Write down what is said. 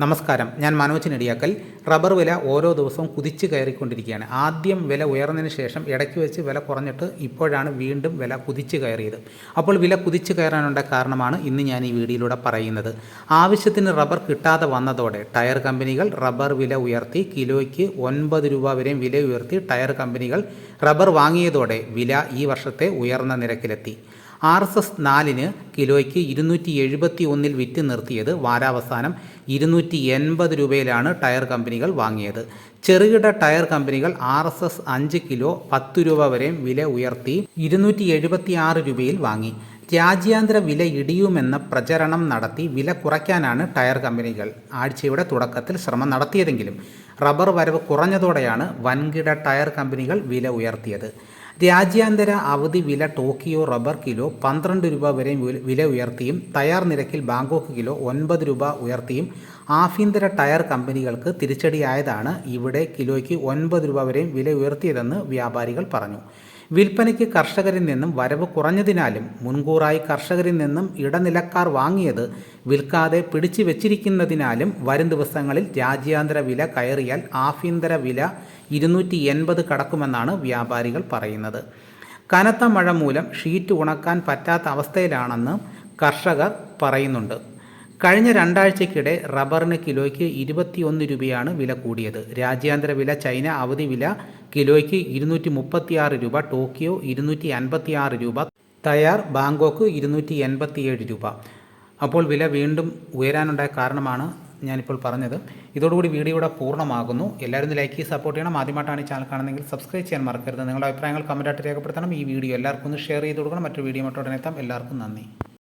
നമസ്കാരം, ഞാൻ മനോജ് നെടിയാക്കൽ. റബ്ബർ വില ഓരോ ദിവസവും കുതിച്ച് കയറിക്കൊണ്ടിരിക്കുകയാണ്. ആദ്യം വില ഉയർന്നതിന് ശേഷം ഇടയ്ക്ക് വെച്ച് വില കുറഞ്ഞിട്ട് ഇപ്പോഴാണ് വീണ്ടും വില കുതിച്ച് കയറിയത്. അപ്പോൾ വില കുതിച്ച് കയറാനുള്ള കാരണമാണ് ഇന്ന് ഞാൻ ഈ വീഡിയോയിലൂടെ പറയുന്നത്. ആവശ്യത്തിന് റബ്ബർ കിട്ടാതെ വന്നതോടെ ടയർ കമ്പനികൾ റബ്ബർ വില ഉയർത്തി. കിലോയ്ക്ക് 9 രൂപ വരെയും വില ഉയർത്തി ടയർ കമ്പനികൾ റബ്ബർ വാങ്ങിയതോടെ വില ഈ വർഷത്തെ ഉയർന്ന നിരക്കിലെത്തി. RSS 4 കിലോയ്ക്ക് 271 വിറ്റ് നിർത്തിയത് വാരാവസാനം 280 രൂപയിലാണ് ടയർ കമ്പനികൾ വാങ്ങിയത്. ചെറുകിട ടയർ കമ്പനികൾ RSS 5 കിലോ 10 രൂപ വരെയും വില ഉയർത്തി 276 രൂപയിൽ വാങ്ങി. രാജ്യാന്തര വില ഇടിയുമെന്ന പ്രചരണം നടത്തി വില കുറയ്ക്കാനാണ് ടയർ കമ്പനികൾ ആഴ്ചയുടെ തുടക്കത്തിൽ ശ്രമം നടത്തിയതെങ്കിലും റബ്ബർ വരവ് കുറഞ്ഞതോടെയാണ് വൻകിട ടയർ കമ്പനികൾ വില ഉയർത്തിയത്. രാജ്യാന്തര അവധി വില ടോക്കിയോ റബ്ബർ കിലോ 12 രൂപ വരെ വില ഉയർത്തിയും തയ്യാർ നിരക്കിൽ ബാങ്കോക്ക് കിലോ 9 രൂപ ഉയർത്തിയും ആഭ്യന്തര ടയർ കമ്പനികൾക്ക് തിരിച്ചടിയായതാണ് ഇവിടെ കിലോയ്ക്ക് 9 രൂപ വരെയും വില ഉയർത്തിയതെന്ന് വ്യാപാരികൾ പറഞ്ഞു. വിൽപ്പനയ്ക്ക് കർഷകരിൽ നിന്നും വരവ് കുറഞ്ഞതിനാലും മുൻകൂറായി കർഷകരിൽ നിന്നും ഇടനിലക്കാർ വാങ്ങിയത് വിൽക്കാതെ പിടിച്ചു വെച്ചിരിക്കുന്നതിനാലും വരും ദിവസങ്ങളിൽ രാജ്യാന്തര വില കയറിയാൽ ആഭ്യന്തര വില 280 കടക്കുമെന്നാണ് വ്യാപാരികൾ പറയുന്നത്. കനത്ത മഴ മൂലം ഷീറ്റ് ഉണക്കാൻ പറ്റാത്ത അവസ്ഥയിലാണെന്ന് കർഷകർ പറയുന്നുണ്ട്. കഴിഞ്ഞ 2 ആഴ്ചയ്ക്കിടെ റബ്ബറിന് കിലോയ്ക്ക് 21 രൂപയാണ് വില കൂടിയത്. രാജ്യാന്തര വില ചൈന അവധി വില കിലോയ്ക്ക് 236 രൂപ, ടോക്കിയോ 256 രൂപ, തയ്യാർ ബാങ്കോക്ക് 287 രൂപ. അപ്പോൾ വില വീണ്ടും ഉയരാനുണ്ടായ കാരണമാണ് ഞാനിപ്പോൾ പറഞ്ഞത്. ഇതോടുകൂടി വീഡിയോയുടെ പൂർണ്ണമാകുന്നു. എല്ലാവരും ലൈക്ക് ചെയ്ത് സപ്പോർട്ട് ചെയ്യണം. ആദ്യമായിട്ടാണ് ഈ ചാനൽ കാണുന്നതെങ്കിൽ സബ്സ്ക്രൈബ് ചെയ്യാൻ മറക്കരുത്. നിങ്ങളുടെ അഭിപ്രായങ്ങൾ കമൻറ്റായിട്ട് രേഖപ്പെടുത്തണം. ഈ വീഡിയോ എല്ലാവർക്കും ഒന്ന് ഷെയർ ചെയ്ത് കൊടുക്കണം. മറ്റൊരു വീഡിയോ മറ്റോടെ എത്താം. എല്ലാവർക്കും നന്ദി.